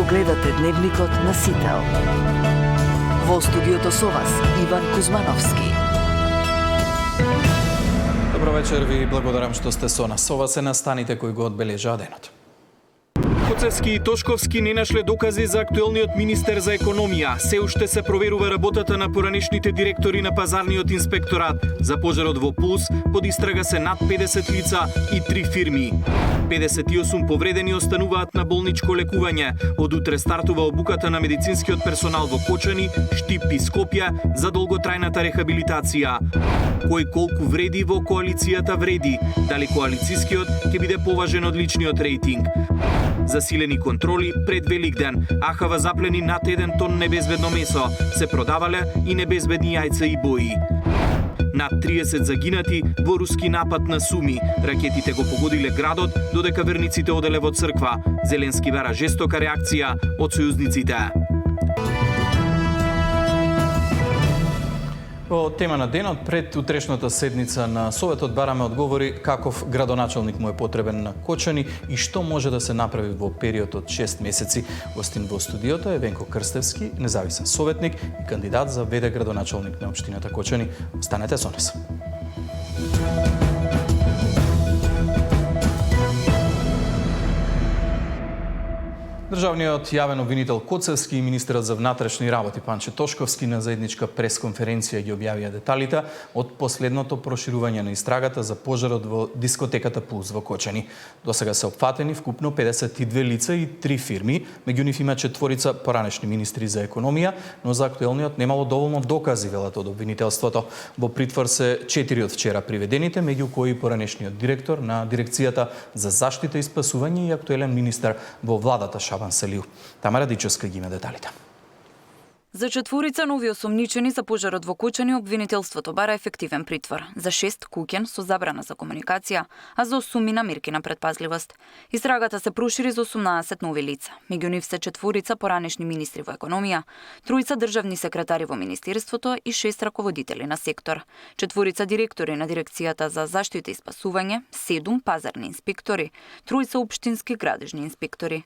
гледате Дневникот на Сител. Во студиото со вас Иван Кузмановски. Добро вечер, ви благодарам што сте со нас. Ова се настаните кои го одбележаа денот. Коцевски и Тошковски не нашле докази за актуелниот министер за економија. Се уште се проверува работата на поранешните директори на пазарниот инспекторат. За пожарот во Пулс под истрага се над 50 лица и 3 фирми. 58 повредени остануваат на болничко лекување. Од утре стартува обуката на медицинскиот персонал во Кочани, Штип и Скопје за долготрајната рехабилитација. Кој колку вреди во коалицијата вреди? Дали коалицискиот ќе биде поважен од личниот рейтинг? Засилени контроли пред Великден. АХВ заплени над 1 тон небезбедно месо. Се продавале и небезбедни јајца и бои. Над 30 загинати во руски напад на Суми. Ракетите го погодиле градот, додека верниците оделе во црква. Зеленски бара жестока реакција од сојузниците. Во тема на денот, пред утрешната седница на Советот бараме одговори каков градоначалник му е потребен на Кочани и што може да се направи во период од 6 месеци. Гостин во студиото е Венко Крстевски, независен советник и кандидат за ВД градоначалник на општината Кочани. Останете со нас. Државниот јавен обвинител Коцевски и министерот за внатрешни работи Панче Тошковски на заедничка пресконференција ги објавија деталите од последното проширување на истрагата за пожарот во дискотеката Пулс во Кочани. Досега се опфатени вкупно 52 лица и 3 фирми, меѓу нив има 4 поранешни министри за економија, но за актуелниот немало доволно докази, велат од обвинителството. Во притвор се 4 од вчера приведените, меѓу кои поранешниот директор на дирекцијата за заштита и спасување и актуелен министер во владата Шабан Селиу. Тамара Дичевска ги има деталите. За 4 нови осомничени за пожарот во Кочани обвинителството бара ефективен притвор. За 6 куќен со забрана за комуникација, а за 8 мерки на предпазливост. Истрагата се прошири за 18 нови лица. Меѓу нив се 4 поранешни министри во економија, 3 државни секретари во министерството и 6 раководители на сектор. 4 директори на дирекцијата за заштита и спасување, 7 пазарни инспектори, 3 општински градежни инспектори.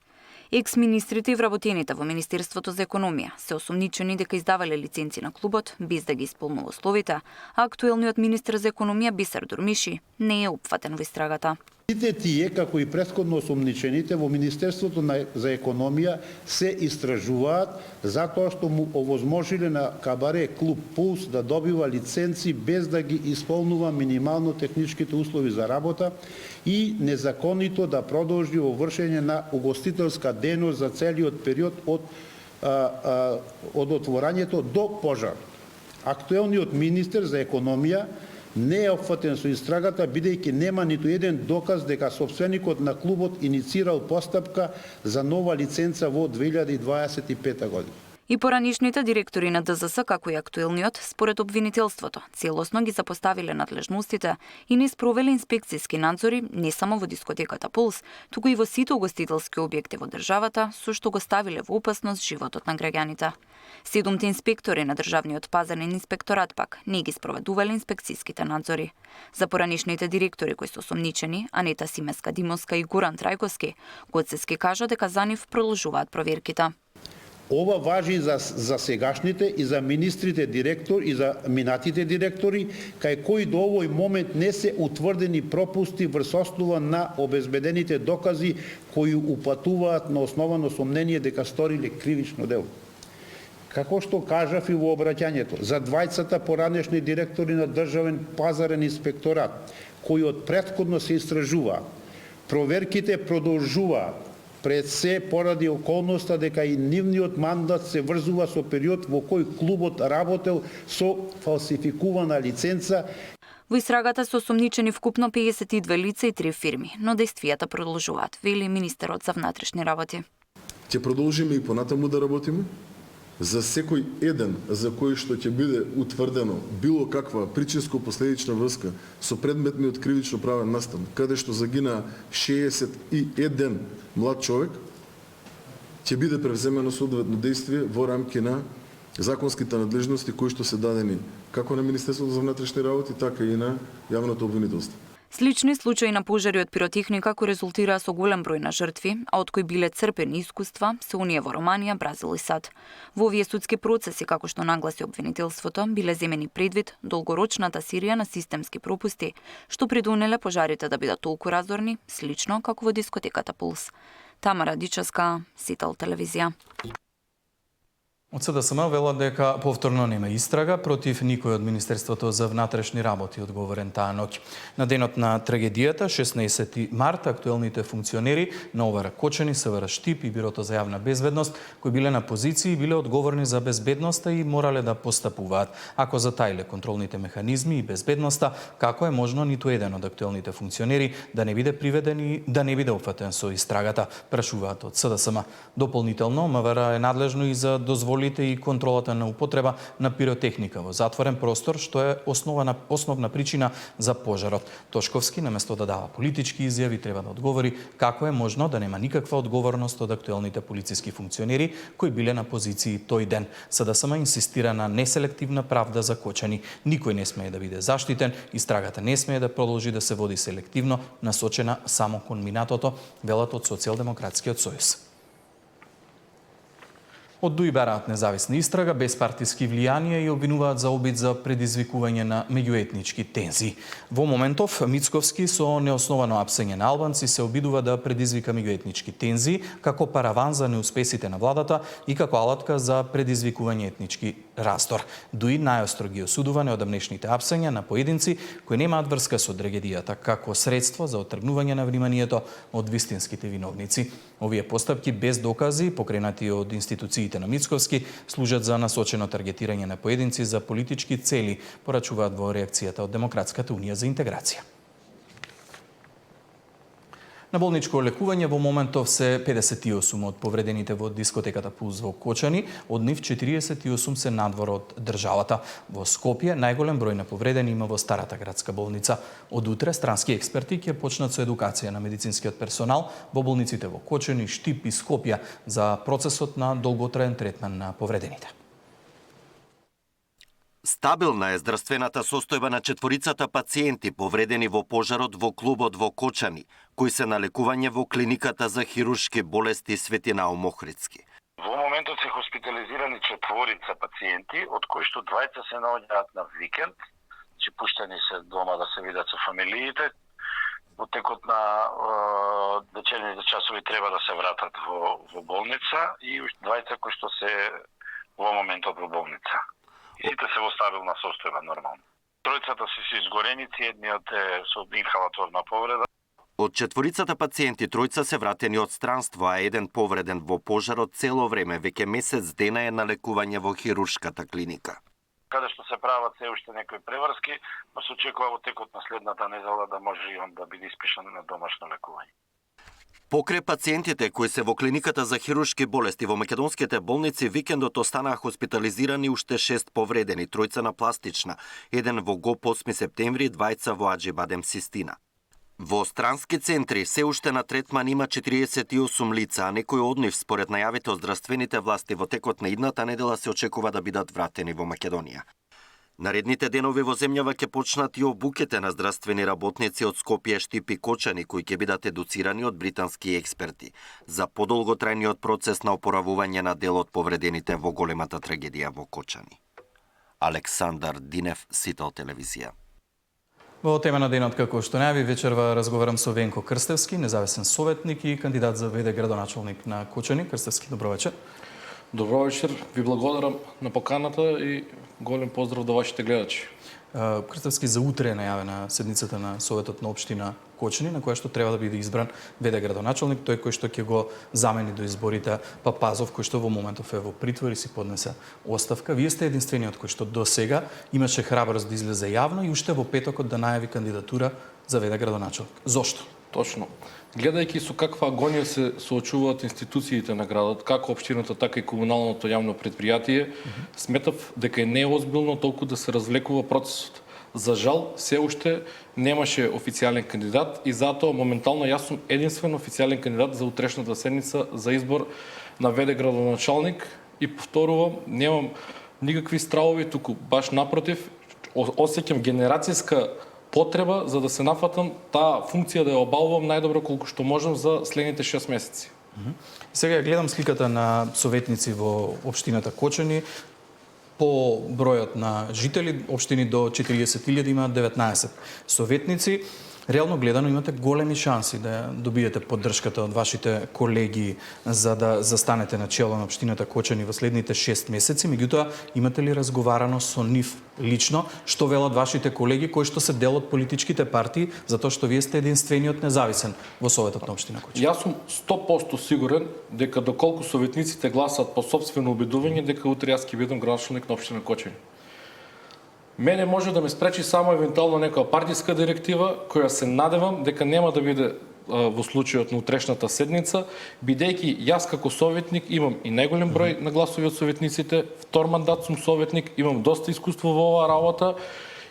Екс-министрите и вработените во Министерството за економија се осомничени дека издавале лиценци на клубот без да ги исполнува условите, а актуелниот министер за економија Бисер Дурмиши не е опфатен во истрагата. Сите тие, како и претходно осомничените во Министерството за економија, се истражуваат затоа што му овозможиле на кабаре клуб Пулс да добива лиценци без да ги исполнува минимално техничките услови за работа и незаконито да продолжи во вршење на угостителска дејност за целиот период од отворањето до пожар. Актуелниот министер за економија не е опфатен со истрагата, бидејќи нема ниту еден доказ дека собственикот на клубот иницирал постапка за нова лиценца во 2025 година. И поранишните директори на ДЗС, како и актуелниот, според обвинителството, целосно ги запоставиле надлежностите и не спровеле инспекцијски надзори не само во дискотеката Пулс, туку и во сите угостителски објекти во државата, со што го ставиле во опасност животот на граѓаните. 7 инспектори на државниот пазарен инспекторат пак не ги спроведувале инспекцијските надзори. За поранишните директори кои се осомничени, Анета Симеска-Димовска и Гуран Трајковски, Коцевски кажа дека за нив продолжуваат проверките. Ова важи за сегашните и за министрите директор и за минатите директори, кај кои до овој момент не се утврдени пропусти врз основа на обезбедените докази кои упатуваат на основано сомнение дека сториле кривично дело. Како што кажав и во обраќањето, за 20 поранешни директори на државен пазарен инспекторат, кои од претходно се истражуваат, проверките продолжуваат, пред се поради околноста дека и нивниот мандат се врзува со период во кој клубот работел со фалсификувана лиценца. Во истрагата се осомничени вкупно 52 лица и 3 фирми, но действијата продолжуваат, вели министерот за внатрешни работи. Ќе продолжиме и понатаму да работиме. За секој еден за кој што ќе биде утврдено било каква причинско-последична врска со предметниот кривично правен настан, каде што загина 61 млад човек, ќе биде превземено соодветно действие во рамки на законските надлежности кои што се дадени како на Министерството за внатрешни работи, така и на јавното обвинителство. Слични случаи на пожари од пиротехника кои резултираа со голем број на жртви, а од кои биле црпени искуства, се оние во Романија, Бразил и САД. Во овие судски процеси, како што нагласи обвинителството, биле земени предвид долгорочната серија на системски пропусти, што придонеле пожарите да бидат толку разорни, слично како во дискотеката Пулс. Тамара Дичевска, Сител телевизија. Од СДСМ велат дека повторно нема истрага против никој од Министерството за внатрешни работи, одговорен таа ноќ. На денот на трагедијата, 16 март, актуелните функционери на ОВР Кочани, СВР Штип и Бирото за јавна безбедност, кои биле на позиции, биле одговорни за безбедноста и морале да постапуваат. Ако затаиле контролните механизми и безбедноста, како е можно ниту еден од актуелните функционери да не биде приведен и да не биде опфатен со истрагата, прашуваат од СДСМ. Дополнително, МВР е надлежно и за дозволите и контролата на употреба на пиротехника во затворен простор, што е основна причина за пожарот. Тошковски, наместо да дава политички изјави, треба да одговори како е можно да нема никаква одговорност од актуелните полициски функционери кои биле на позиции тој ден. СДСМ инсистира на неселективна правда за Кочани. Никој не смее да биде заштитен, истрагата не смее да продолжи да се води селективно, насочена само кон минатото, велат од Социјалдемократскиот сојуз. Од ДУИ бараат независна истрага, без партиски влијанија и обвинуваат за обид за предизвикување на меѓуетнички тензии. Во моментов, Мицковски со неосновано апсење на албанци се обидува да предизвика меѓуетнички тензии како параван за неуспесите на владата и како алатка за предизвикување етнички раздор. ДУИ најостро ги осудува неодамнешните апсења на поединци кои немаат врска со трагедијата како средство за оттргнување на вниманието од вистинските виновници. Овие постапки без докази, покренати од институциите на Мицковски, служат за насочено таргетирање на поединци за политички цели, порачуваат во реакцијата од Демократската унија за интеграција. На болничко лекување во моментов се 58 од повредените во дискотеката Пулс во Кочани, од нив 48 се надвор од државата. Во Скопје најголем број на повредени има во Старата градска болница. Од утре странски експерти ќе почнат со едукација на медицинскиот персонал во болниците во Кочани, Штип и Скопје за процесот на долготраен третман на повредените. Стабилна е здравствената состојба на четворицата пациенти повредени во пожарот во клубот во Кочани, кои се на лекување во клиниката за хируршки болести Свети Наум Охридски. Во моментот се хоспитализирани четворица пациенти, од кои што двајца се наоѓаат на викенд, че пуштени се дома да се видат со фамилиите. Во текот на вечерните часови треба да се вратат во болница и уште двајца кои што се во моментот во болница. Сите се во стабилна состојба нормално. Тројцата се изгореници, едниот е со инхалаторна повреда. Од четворицата пациенти, тројца се вратени од странство, а еден повреден во пожарот цело време, веќе месец дена е на лекување во хируршката клиника. Каде што се прават се уште некои преврски, но се очекува во текот на следната недела да може и он да биде испишан на домашно лекување. Покрај пациентите кои се во клиниката за хируршки болести во македонските болници, викендот останаа хоспитализирани уште 6 повредени, тројца на пластична, еден во ГОП 8 септември, двајца во Аџибадем Систина. Во странски центри се уште на третман има 48 лица, а некои од нив според најавите од здравствените власти во текот на идната недела се очекува да бидат вратени во Македонија. Наредните денови во земјава ќе почнат и обуките на здравствени работници од Скопје, Штип и Кочани, кои ќе бидат едуцирани од британски експерти за подолготрајниот процес на опоравување на дел од повредените во големата трагедија во Кочани. Александар Динев, Сител телевизија. Во тема на денот, како што најави, вечерва разговарам со Венко Крстевски, независен советник и кандидат за ВД градоначалник на Кочани. Крстевски, добро вечер. Добро вечер, ви благодарам на поканата и голем поздрав до вашите гледачи. Крстевски, за утре е најавена седницата на Советот на општина Кочани, на која што треба да биде избран ВД градоначалник, тој кој што ќе го замени до изборите Папазов, кој што во моментов е во притвор и си поднесе оставка. Вие сте единствениот кој што до сега имаше храброст да излезе јавно и уште во петокот да најави кандидатура за ВД градоначалник. Зошто? Точно. Гледајќи со каква агонија се соочуваат институциите на градот, како општината, така и комуналното јавно предпријатие, сметав дека е неозбилно толку да се развлекува процесот. За жал, се уште немаше официјален кандидат и затоа моментално јас сум единствен официјален кандидат за утрешната седница за избор на ВД градоначалник и повторувам, немам никакви стравови, туку баш напротив, осеќам генерацијска потреба за да се нафатам таа функција да ја обалувам најдобро колку што можам за следните 6 месеци. Сега гледам сликата на советници во општината Кочани. По бројот на жители, општини до 40.000 имаат 19 советници. Реално гледано имате големи шанси да добиете поддршката од вашите колеги за да застанете на чело на општината Кочани во следните 6 месеци. Меѓутоа, имате ли разговарано со нив лично, што велат вашите колеги кои што се дел од политичките партии, затоа што вие сте единствениот независен во Советот на општина Кочани? Јас сум 100% сигурен дека доколку советниците гласат по сопствено обидување, дека утре јас ќе бидам градоначалник на општина Кочани. Мене може да ме спречи само евентуално некоја партиска директива, која се надевам дека нема да биде во случајот на утрешната седница, бидејќи јас како советник имам и најголем број на гласови од советниците, втор мандат сум советник, имам доста искуство во оваа работа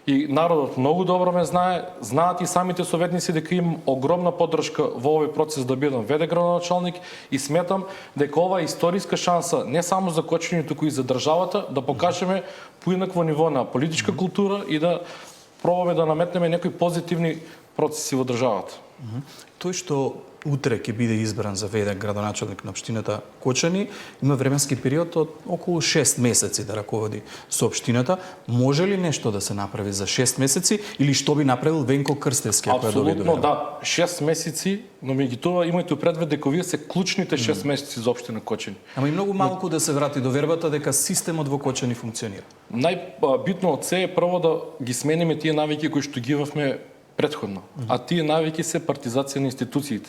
и народот многу добро ме знае, знаат и самите советници дека имам огромна поддршка во овој процес да бидам ВД градоначалник и сметам дека ова е историска шанса не само за Кочани, туку и за државата да покажеме поинакво ниво на политичка култура и да пробаме да наметнеме некои позитивни процеси во државата. Тој што утре ќе биде избран за ВД градоначалник на општината Кочани, има временски период од околу 6 месеци да раководи со општината. Може ли нешто да се направи за 6 месеци или што би направил Венко Крстевски ако ја доби Апсолутно да, 6 месеци, но меѓутоа имајте предвид дека вие се клучните 6 месеци за општина Кочани. Ама и многу малку да се врати до вербата дека системот во Кочани функционира. Најбитно од се е прво да ги смениме тие навики кои што ги имавме претходно. А тие навики се партизација на институциите.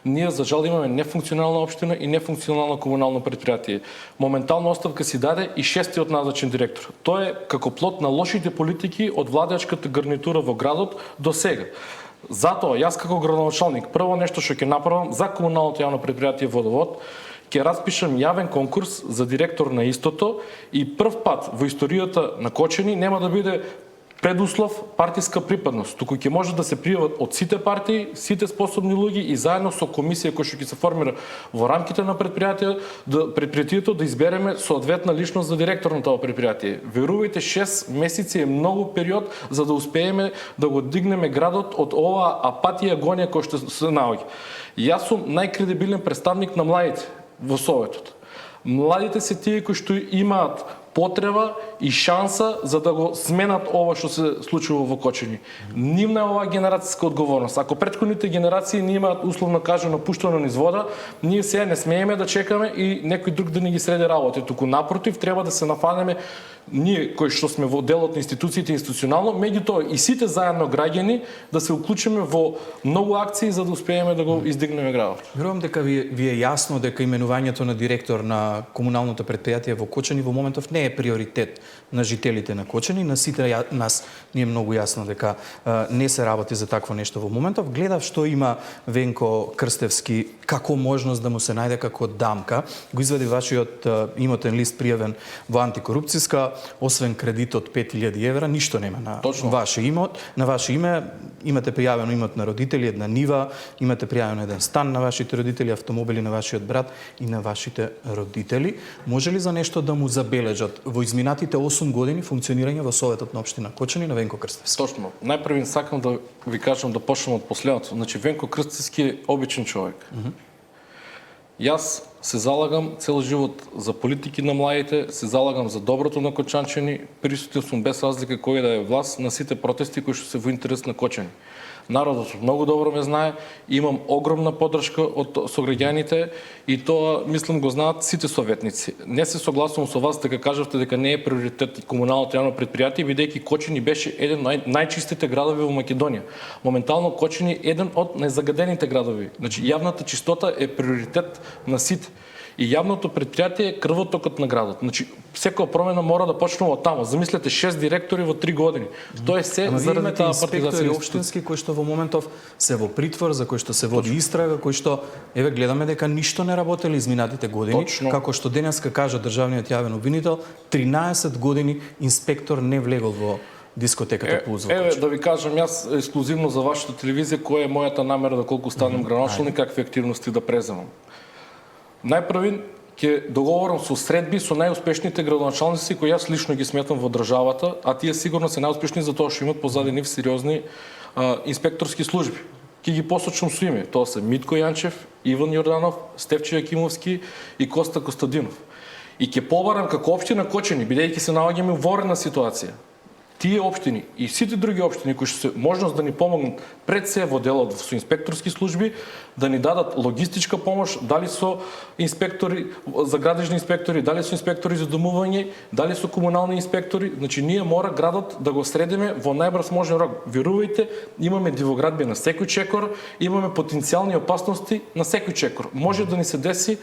Ние за жал имаме нефункционална општина и нефункционално комунално предпријатие. Моментално оставка си даде и 6-тиот назначен директор. Тоа е како плод на лошите политики од владеачката гарнитура во градот до сега. Затоа јас како градоначалник прво нешто што ќе направам за комуналното јавно предпријатие Водовод, ќе распишам јавен конкурс за директор на истото и прв пат во историјата на Кочани нема да биде предуслов партиска припадност, туку ќе може да се пријават од сите партии, сите способни луѓе и заедно со комисија која што ќе се формира во рамките на предпријатието да избереме соодветна личност за директор на тоа предпријатие. Верувајте, 6 месеци е многу период за да успееме да го дигнеме градот од оваа апатија агонија која што се наоѓа. Јас сум најкредибилен представник на младите во Советот. Младите се тие кои што имаат потреба и шанса за да го сменат ова што се случува во Кочани. Нивна е оваа генерацијска одговорност. Ако претходните генерации не имаат условно кажано пуштено низ вода, ние сега не смееме да чекаме и некој друг да ни ги среди работи. Туку напротив, треба да се нафанеме ние кои што сме во делот на институциите институционално, меѓутоа и сите заедно граѓани да се уклучиме во многу акции за да успееме да го издигнеме градот. Верувам дека ви е јасно дека именувањето на директор на комуналното предпријатие во Кочани во моментов не е приоритет на жителите на Кочани, на сите нас ни е многу јасно дека не се работи за такво нешто во моментов. Гледав што има Венко Крстевски како можност да му се најде како дамка. Го извади вашиот имотен лист пријавен во антикорупцијска, освен кредит од 5000 евра, ништо нема на ваше имот. На ваше име имате пријавено имот на родители, една нива, имате пријавено еден стан на вашите родители, автомобили на вашиот брат и на вашите родители. Може ли за нешто да му забележат во изминатите 8 години функционирање во Советот на општина Кочани на Венко Крстевски? Точно. Најпрви сакам да ви кажам да почнем од последното. Значи Венко Крстевски е обичен човек. Јас се залагам цел живот за политики на младите, се залагам за доброто на кочанчани, присутен сум без разлика кој да е власт на сите протести кои што се во интерес на Кочани. Народот многу добро ме знае, имам огромна поддршка од сограѓаните и тоа, мислам, го знаат сите советници. Не се согласувам со вас дека кажавте дека не е приоритет комуналното јавно предпријатие, бидејќи Кочани беше еден од најчистите градови во Македонија. Моментално Кочани е еден од најзагадените градови. Значи, јавната чистота е приоритет на сите. И јавното предпријатие е крвотокот на градот. Значи, секоја промена мора да почнува од таму. Замислете 6 директори во 3 години. Тоа е се заради таа партизација. Општински кои што во моментов се во притвор, за кои што се води истрага, кои што еве гледаме дека ништо не работеле изминатите години. Точно. Како што денеска кажа државниот јавен обвинител, 13 години инспектор не влегол во дискотеката Пулс во Кочани. Еве да ви кажам јас ексклузивно за вашата телевизија која е мојата намера доколку станем градоначалник, какви активности да преземам. Најпрви, ќе договорам со средби со најуспешните градоначалници кои јас лично ги сметам во државата, а тие сигурно се најуспешни затоа што имаат позади нив сериозни инспекторски служби. Ки ги посочам со име. Тоа се Митко Јанчев, Иван Јорданов, Стефче Јакимовски и Коста Костадинов. И ќе побарам како општина Кочани, бидејќи се наоѓаме во ворена ситуација. Тие општини и сите други општини кои што се можност да ни помогнат пред се во делот со инспекторски служби, да ни дадат логистичка помош, дали со инспектори за градежни инспектори, дали со инспектори за домување, дали со комунални инспектори. Значи ние мора градот да го средиме во најбрз можен рок. Верувајте, имаме дивоградби на секој чекор, имаме потенцијални опасности на секој чекор. Може да ни се деси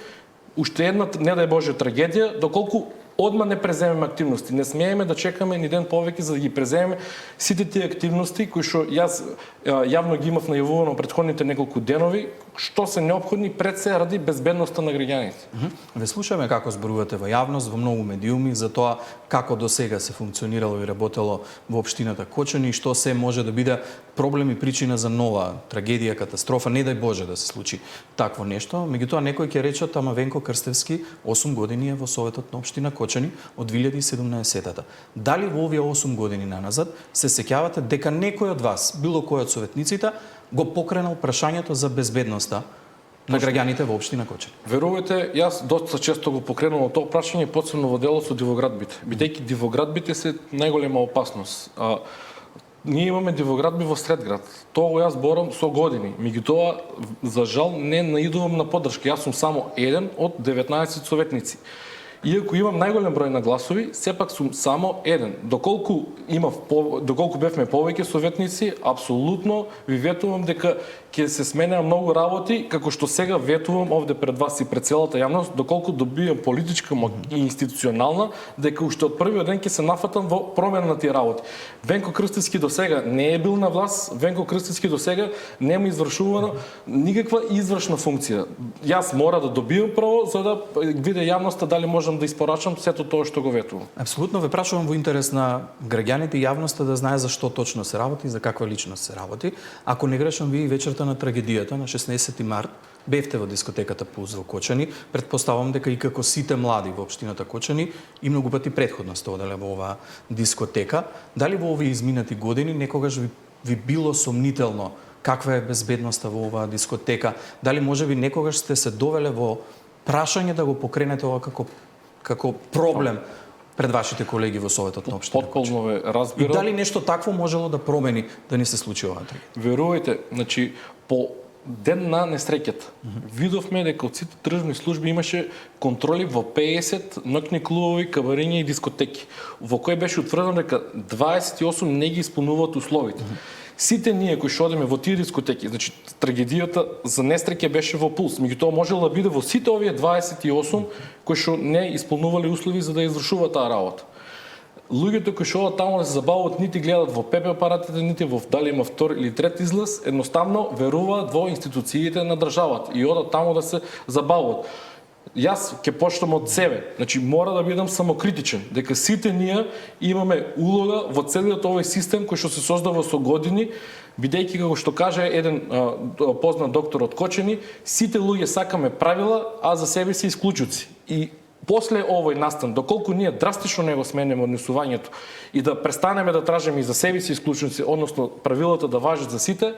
уште една, не дај Боже, трагедија, доколку одма не преземеме активности. Не смееме да чекаме ни ден повеќе за да ги преземеме сите тие активности кои што јас јавно ги имав најавувано претходните неколку денови, што се неопходни пред се ради безбедноста на граѓаните. Ве слушаме како зборувате во јавност, во многу медиуми за тоа како до сега се функционирало и работело во општината Кочани и што се може да биде проблем и причина за нова трагедија, катастрофа, не дај Боже да се случи такво нешто. Меѓутоа некој ќе речат, ама Венко Крстевски 8 години е во Советот на општина Кочани од 2017-та. Дали во овие 8 години наназад се сеќавате дека некој од вас, било кој од советниците, го покренал прашањето за безбедноста на граѓаните во општина Кочани? Верувате, јас доста често го покренувам тоа прашање, посебно во делот со дивоградбите. Бидејќи дивоградбите се најголема опасност. Ние имаме дивоградби во сред град. Тоа го јас борам со години. Меѓутоа, за жал, не наидувам на поддршка. Јас сум само еден од 19 советници. Иако имам најголем број на гласови, сепак сум само еден. Доколку бевме повеќе советници, апсолутно ви ветувам дека ќе се сменеа многу работи, како што сега ветувам овде пред вас и пред целата јавност, доколку добијам политичка и институционална, дека уште од првиот ден ќе се нафатам во промена на тие работи. Венко Крстевски до сега не е бил на власт, Венко Крстевски до сега нема извршувано никаква извршна функција. Јас мора да добијам право за да виде јавноста дали можам да испорачам сето тоа што го ветувам. Апсолутно ве прашувам во интерес на граѓаните и јавноста да знае за што точно се работи, за каква личност се работи. Ако не грешам, ви вечерта на трагедијата на 16 март бевте во дискотеката Пулс во Кочани. Предпоставам дека и како сите млади во општината Кочани и многу пати претходно сте оделе во оваа дискотека. Дали во овие изминати години некогаш ви било сомнително каква е безбедноста во оваа дискотека? Дали можеби некогаш сте се довеле во прашање да го покренете ова како проблем пред вашите колеги во Советот на општина? Потполно ве разбирам. И дали нешто такво можело да промени да ни се случи оваа трагедија? Верувајте, значи по ден на несреќата видовме дека од сите државни служби имаше контроли во 50 ноќни клубови, кабарења и дискотеки, во кои беше утврдено дека 28 не ги исполнуваат условите. Сите ние кои што одиме во тие дискотеки, значи трагедијата за несреќа беше во Пулс, меѓутоа можело да биде во сите овие 28 кои што не исполнувале услови за да извршуваат таа работа. Луѓето кои што одат таму да се забавуваат, нити гледат во ПП апаратите, нити во дали има втор или трет излаз, едноставно веруваат во институциите на државата и одат таму да се забавуваат. Јас ќе почнам од себе. Значи мора да бидам самокритичен, дека сите ние имаме улога во целиот овој систем кој што се создава со години, бидејќи како што каже еден познат доктор од Кочани, сите луѓе сакаме правила, а за себе се исклучуци. И после овој настан, доколку ние драстично не го сменеме однесувањето и да престанеме да тражиме и за себе си исклучуци, односно правилата да важат за сите,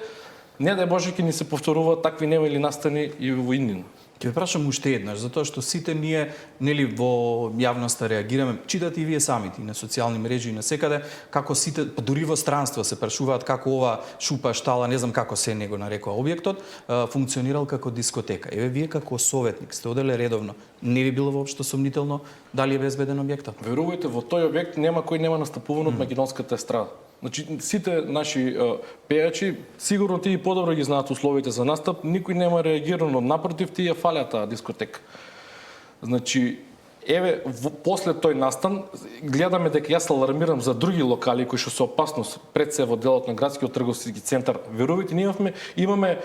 не дај Боже ќе ни се повторуваат такви немили настани и во иднина. Ќе ве прашам уште еднаш, затоа што сите ние нели во јавноста реагираме, читате и вие самите и на социјални мрежи и на секаде, како сите, дури во странство се прашуваат како ова шупа, штала, не знам како се него нарекува објектот, функционирал како дискотека. Еве вие како советник сте оделе редовно, не ви било воопшто сомнително дали е безбеден објектот? Верувајте, во тој објект нема кој нема настапувано од македонската естрада. Значи, сите наши пејачи, сигурно тие подобро ги знаат условите за настап, никој нема реагирано, напротив, тие фалят таа дискотека. Значи, еве, после тој настан, гледаме дека јас алармирам за други локали кои што се опасност пред се во делот на градскиот трговски центар. Верувајте, имаме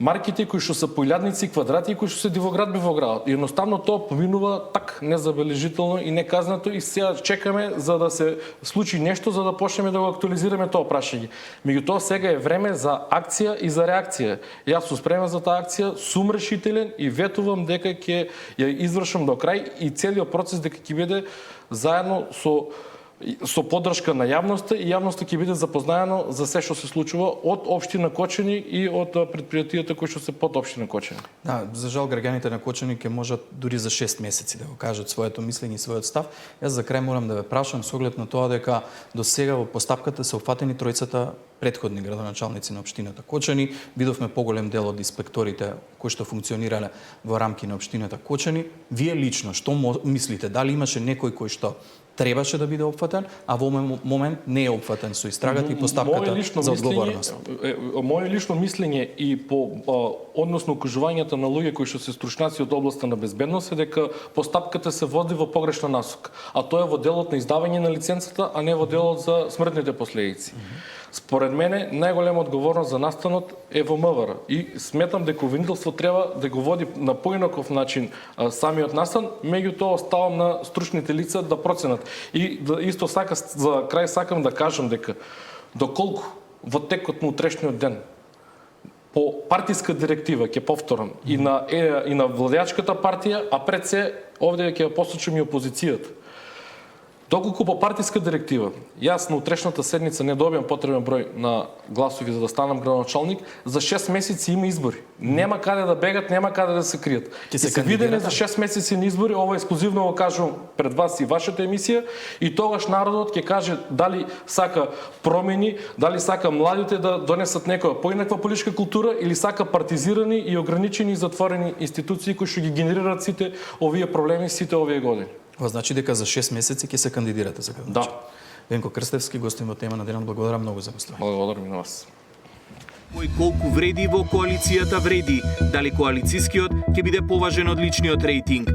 марките кои што се поилјадници, квадрати кои што се дивоградби во градот. И едноставно тоа поминува так незабележително и неказнато и сега чекаме за да се случи нешто за да почнеме да го актуализираме тоа прашање. Меѓутоа сега е време за акција и за реакција. Јас сум спремен за таа акција, сум решителен и ветувам дека ќе ја извршам до крај и целиот процес дека ќе биде заедно со поддршка на јавноста и јавноста ќе биде запознаено за се што се случува од општина Кочани и од предпријатијата кои што се под општина Кочани. Да, за жал граѓаните на Кочани ќе можат дури за 6 месеци да го кажат своето мислење и својот став. Јас за крај морам да ве прашам со оглед на тоа дека до сега во постапката се уфатени тројцата претходни градоначалници на општината Кочани, видовме поголем дел од инспекторите кои што функционирале во рамки на општината Кочани. Вие лично што мислите, дали имаше некој кој што требаше да биде опфатен, а во момент не е опфатен со истрагата и постапката за одговорност? Моје лично мислење и по односно укажувањата на луѓе кои што се стручњаци од областа на безбедност е дека постапката се води во погрешна насока, а тоа е во делот на издавање на лиценцата, а не во делот за смртните последици. Според мене, најголема одговорност за настанот е во МВР и сметам дека обвинителство треба да го води на поинаков начин самиот настан, меѓутоа оставам на стручните лица да проценат. И исто за крај сакам да кажам дека доколку во текот на утрешниот ден по партиска директива, ќе повторам, и на владеачката партија, а пред се овде ќе посочам и опозицијата. Доколку по партиска директива, јас на утрешната седница не добиам потребен број на гласови за да станам градоначалник, за 6 месеци има избори. Нема каде да бегат, нема каде да се кријат. Ќе се видиме за 6 месеци на избори, ова ексклузивно го кажувам пред вас и вашата емисија, и тогаш народот ќе каже дали сака промени, дали сака младите да донесат некоја поинаква политичка култура или сака партизирани и ограничени и затворени институции кои што ги генерираат сите овие проблеми сите овие години. Ова значи дека за 6 месеци ќе се кандидирате за градоначалник. Да. Венко Крстевски, гостин во тема на денот, благодарам многу за гостување. Благодарам и на вас. Кој колку вреди во коалицијата вреди, дали коалицискиот ќе биде поважен од личниот рейтинг.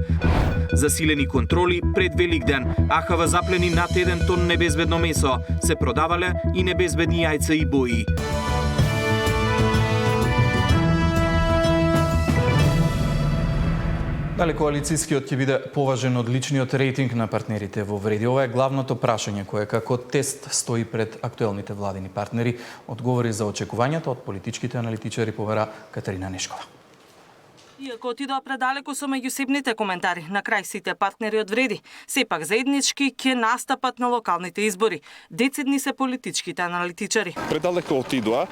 Засилени контроли пред Великден, АХВ заплени над 1 тон небезбедно месо, се продавале и небезбедни јајца и бои. Дали коалицискиот ќе биде поважен од личниот рейтинг на партнерите во вреди? Ова е главното прашање кое како тест стои пред актуелните владини партнери. Одговори за очекувањата од политичките аналитичари повера Катерина Нешкова. Иако отидоа предалеку со меѓусебните коментари, на крај сите партнери од вреди, сепак заеднички ќе настапат на локалните избори. Децидни се политичките аналитичари. Предалеку отидоа,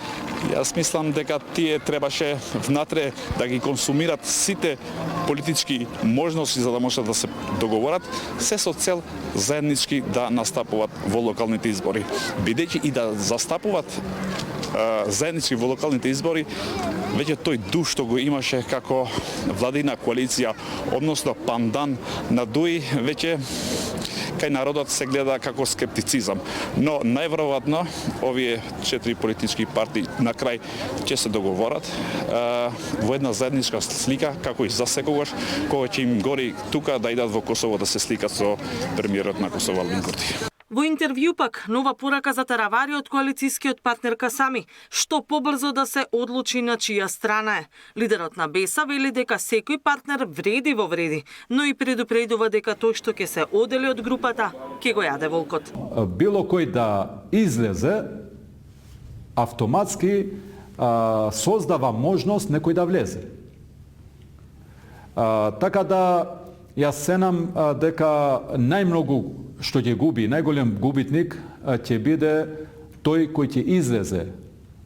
јас мислам дека тие требаше внатре да ги консумират сите политички можности за да можат да се договорат, се со цел заеднички да настапуваат во локалните избори. Бидејќи и да застапуваат заеднички во локалните избори, веќе тој дух што го имаше како владина коалиција, односно пандан на ДУИ, веќе кај народот се гледа како скептицизам. Но најверојатно овие 4 политички партии на крај ќе се договорат во една заедничка слика, како и засекогаш, кога ќе им гори тука да идат во Косово да се сликат со премиерот на Косово Албин Курти. Во интервју пак нова порака за Таравари од коалицискиот партнер Касами, што побрзо да се одлучи на чија страна е. Лидерот на БЕСА вели дека секој партнер вреди во вреди, но и предупредува дека тој што ќе се одели од групата, ќе го јаде волкот. Било кој да излезе, автоматски создава можност некој да влезе. Така да јас сенам дека најмногу што ќе губи, најголем губитник ќе биде тој кој ќе излезе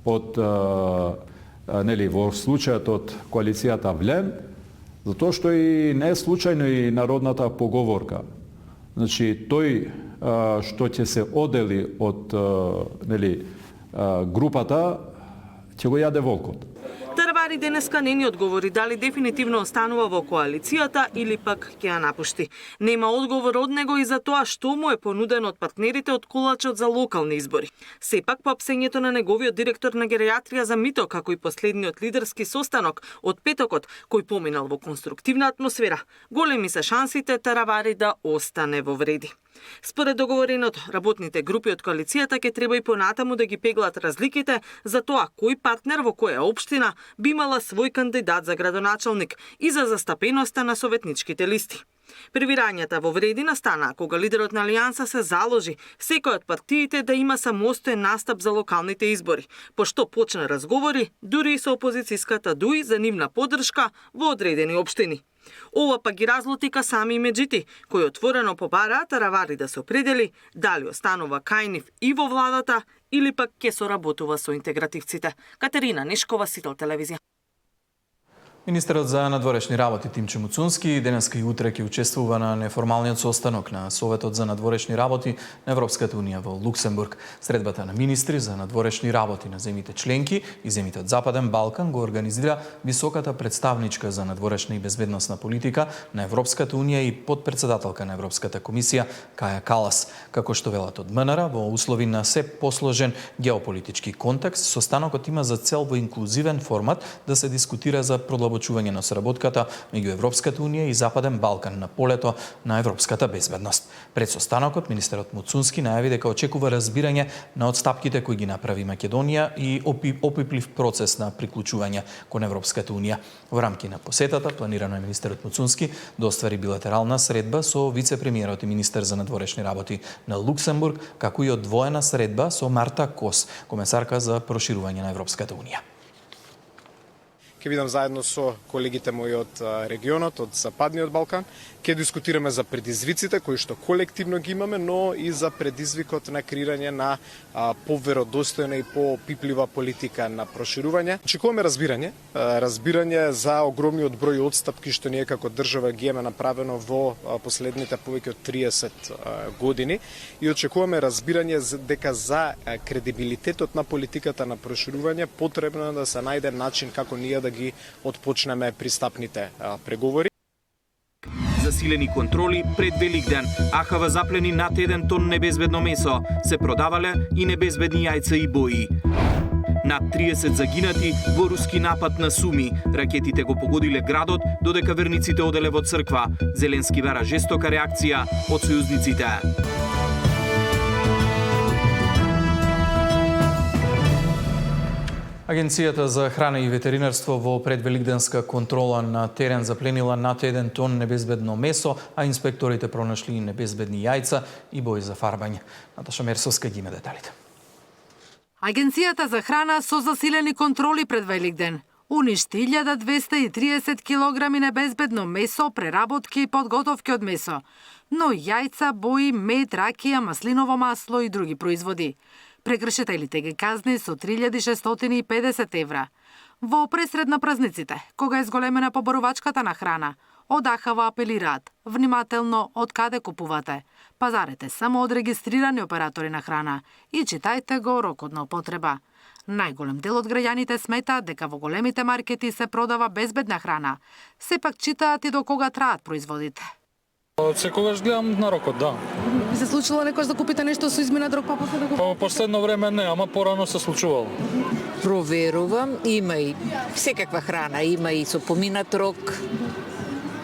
од во случајот од коалицијата Влем, затоа што и не е случајно и народната поговорка. Значи тој што ќе се одели од групата ќе го јаде волкот. Таравари денеска не ни одговори дали дефинитивно останува во коалицијата или пак ќе ја напушти. Нема одговор од него и за тоа што му е понудено од партнерите од колачот за локални избори. Сепак по апсењето на неговиот директор на геријатрија за МИТО, како и последниот лидерски состанок од петокот, кој поминал во конструктивна атмосфера, големи се шансите Таравари да остане во вреди. Според договореното, работните групи од коалицијата ќе треба и понатаму да ги пеглат разликите за тоа кој партнер во која општина би имала свој кандидат за градоначалник и за застапеноста на советничките листи. Превирањата во вредина стана кога лидерот на Алијанса се заложи секој од партиите да има самостоен настап за локалните избори, пошто почна разговори дури и со опозицијската ДУИ за нивна поддршка во одредени општини. Ова пак ги разлутика сами меджити, кои отворено побараат Таравари да се определи дали останува кај нив и во владата или пак ќе соработува со интегративците. Катерина Нешкова, Сител телевизија. Министерот за надворешни работи Тимче Муцунски денеска и утре ќе учествува на неформалниот состанок на Советот за надворешни работи на Европската унија во Луксембург. Средбата на министри за надворешни работи на земјите членки и земјите од Западен Балкан го организира високата представничка за надворешна и безбедносна политика на Европската унија и подпредседателка на Европската комисија Каја Калас. Како што велат од МНР, во услови на се посложен геополитички контекст, состанокот има за цел во инклузивен формат да се дискутира за продлабочување на соработката меѓу Европската унија и Западен Балкан на полето на европската безбедност. Пред состанокот министерот Муцунски најави дека очекува разбирање на отстапките кои ги направи Македонија и опиплив процес на приклучување кон Европската унија. Во рамки на посетата планирано е министерот Муцунски да оствари билатерална средба со вице-премиерот и министер за надворешни работи на Луксембург, како и одвоена средба со Марта Кос, комесарка за проширување на Европската унија. Ќе бидам заедно со колегите мои од регионот, од Западниот Балкан. Ќе дискутираме за предизвиците кои што колективно ги имаме, но и за предизвикот на креирање на поверодостојна и попиплива политика на проширување. Очекуваме разбирање за огромниот број отстапки што ние како држава ги имаме направено во последните повеќе од 30 години и очекуваме разбирање дека за кредибилитетот на политиката на проширување потребно е да се најде начин како ние да ги отпочнеме пристапните преговори. Засилени контроли пред Великден. АХВ заплени над 1 тон небезбедно месо. Се продавале и небезбедни јајца и бои. Над 30 загинати во руски напад на Суми. Ракетите го погодиле градот, додека верниците оделе во црква. Зеленски бара жестока реакција од сојузниците. Агенцијата за храна и ветеринарство во предвеликденска контрола на терен запленила над 1 тон небезбедно месо, а инспекторите пронашли и небезбедни јајца и бои за фарбање. Наташа Мерсовска ги има деталите. Агенцијата за храна со засилени контроли пред Великден уништи 1230 килограми небезбедно месо, преработки и подготовки од месо, но јајца, бои, мед, ракија, маслиново масло и други производи. Прекршителите ги казни со 3650 евра. Во пресред на празниците, кога е зголемена поборувачката на храна, од АХВ апелираат внимателно од каде купувате. Пазарете само од регистрирани оператори на храна и читајте го рокот на употреба. Најголем дел од граѓаните сметаат дека во големите маркети се продава безбедна храна. Сепак читаат и до кога траат производите. Секогаш гледам на рокот, да. Ви се случило некојаш да купите нешто со изминат рок, па после да го... По последно време не, ама порано се случувало. Проверувам, има и секаква храна, има и со поминат рок,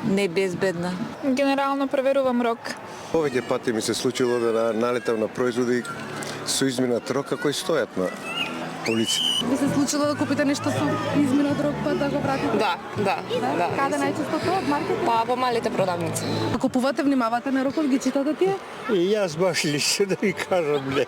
не безбедна. Генерално проверувам рок. Повеќе пати ми се случило да налетам на производи со изминат рок кои стојат на улиците. Ви се случило да купите нешто со изминат рок, па да го вратите? Да. Каде најчесто тоа, од маркет? Па во малите продавници. Ако купувате, внимавате на рокот, ги читате тие? И јас баш лично да ви кажам не.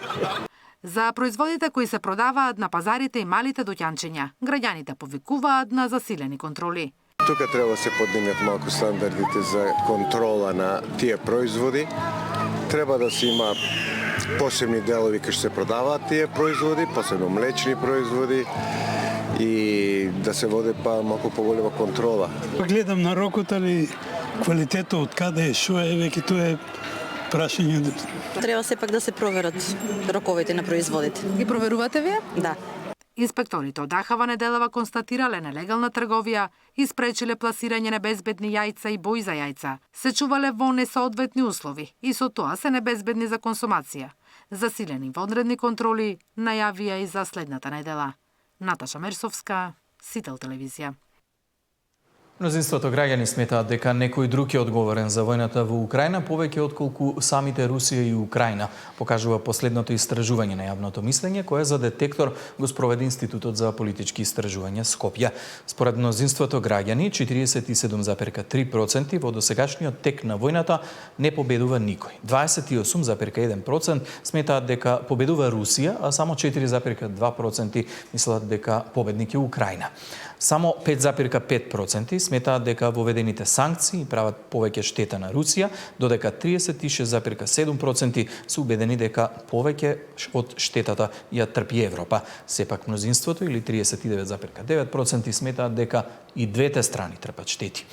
За производите кои се продаваат на пазарите и малите доќанчиња, граѓаните повикуваат на засилени контроли. Тука треба да се подигнат малку стандардите за контрола на тие производи. Треба да се има посебни делови кои што се продаваат тие производи, посебно млечни производи и да се води малку поголема контрола. Гледам на рокот, али квалитетот од каде е, шо е, веќе тоа е прашање. Треба сепак да се проверат роковите на производите. Ги проверувате вие? Да. Инспекторите од АХВ неделава констатирале нелегална трговија и спречиле пласирање на безбедни јајца и бои за јајца. Се чувале во несоодветни услови и со тоа се небезбедни за консумација. Засилени вонредни контроли најавија и за следната недела. Наташа Мерсовска, Сител телевизија. Мнозинството граѓани сметаат дека некој друг е одговорен за војната во Украина повеќе отколку самите Русија и Украина, покажува последното истражување на јавното мислење кое за детектор го спроведе Институтот за политички истражувања Скопје. Според мнозинството граѓани, 47,3% во досегашниот тек на војната не победува никој. 28,1% сметаат дека победува Русија, а само 4,2% мислат дека победник е Украина. Само 5,5% сметаат дека воведените санкции прават повеќе штета на Русија, додека 36,7% се убедени дека повеќе од штетата ја трпи Европа. Сепак мнозинството или 39,9% сметаат дека и двете страни трпат штети.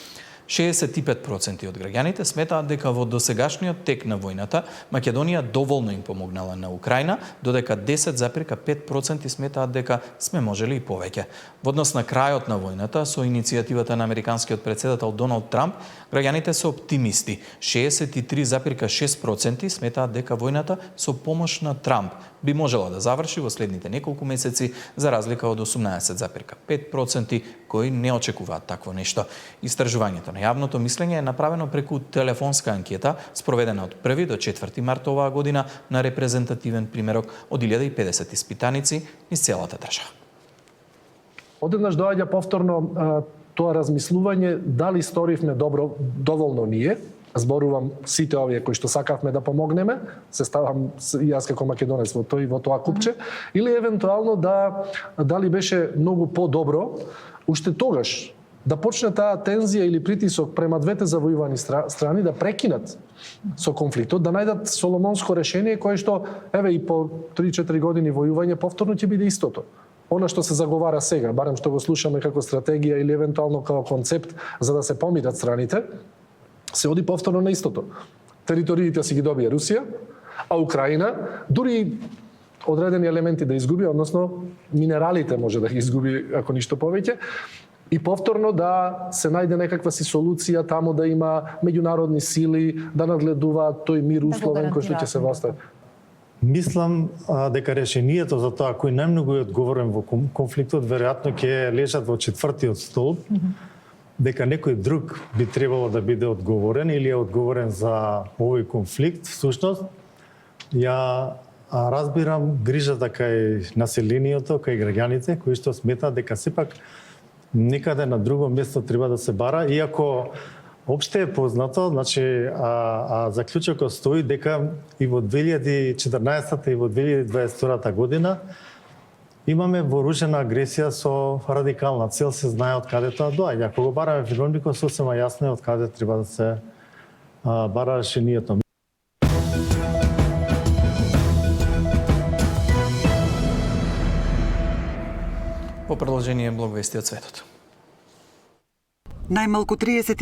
65% од граѓаните сметаат дека во досегашниот тек на војната Македонија доволно им помогнала на Украина, додека 10,5% сметаат дека сме можели и повеќе. Во однос на крајот на војната, со иницијативата на американскиот председател Доналд Трамп, граѓаните се оптимисти. 63,6% сметаат дека војната со помош на Трамп би можела да заврши во следните неколку месеци, за разлика од 18,5% кои не очекуваат такво нешто. Истражувањето на јавното мислење е направено преку телефонска анкета, спроведена од 1 до 4 март оваа година на репрезентативен примерок од 1050 испитаници низ целата држава. Одеднаш доаѓа повторно тоа размислување дали сторивме доволно ние, зборувам сите овие кои што сакавме да помогнеме, се ставам и јас како македонец во тоа купче, или евентуално дали беше многу подобро уште тогаш да почне таа тензија или притисок према двете завојувани страни да прекинат со конфликтот, да најдат соломонско решение кое што еве и по 3-4 години војување повторно ќе биде истото. Она што се заговара сега, барем што го слушаме како стратегија или евентуално како концепт за да се помират страните, се оди повторно на истото. Териториите си ги добија Русија, а Украина дури одредени елементи да изгуби, односно минералите може да ги изгуби ако ништо повеќе, и повторно да се најде некаква си солуција таму да има меѓународни сили да надгледуваат тој мир условен кој што ќе се востави. Мислам дека решението за тоа кој најмногу е одговорен во конфликтот веројатно ќе лежат во четвртиот столб, дека некој друг би требало да биде одговорен или е одговорен за овој конфликт. Всушност, ја разбирам грижата кај населението, кај граѓаните, кои што сметаат дека сепак некаде на друго место треба да се бара, иако опште е познато, значи, заклучокот стои дека и во 2014 и во 2022 година имаме вооружена агресија со радикална цел, се знае од каде тоа доаѓа. Ако го бараме виновникот, сосема јасно е од каде треба да се бара решението. По продолжение блог вести од светот. Најмалку 30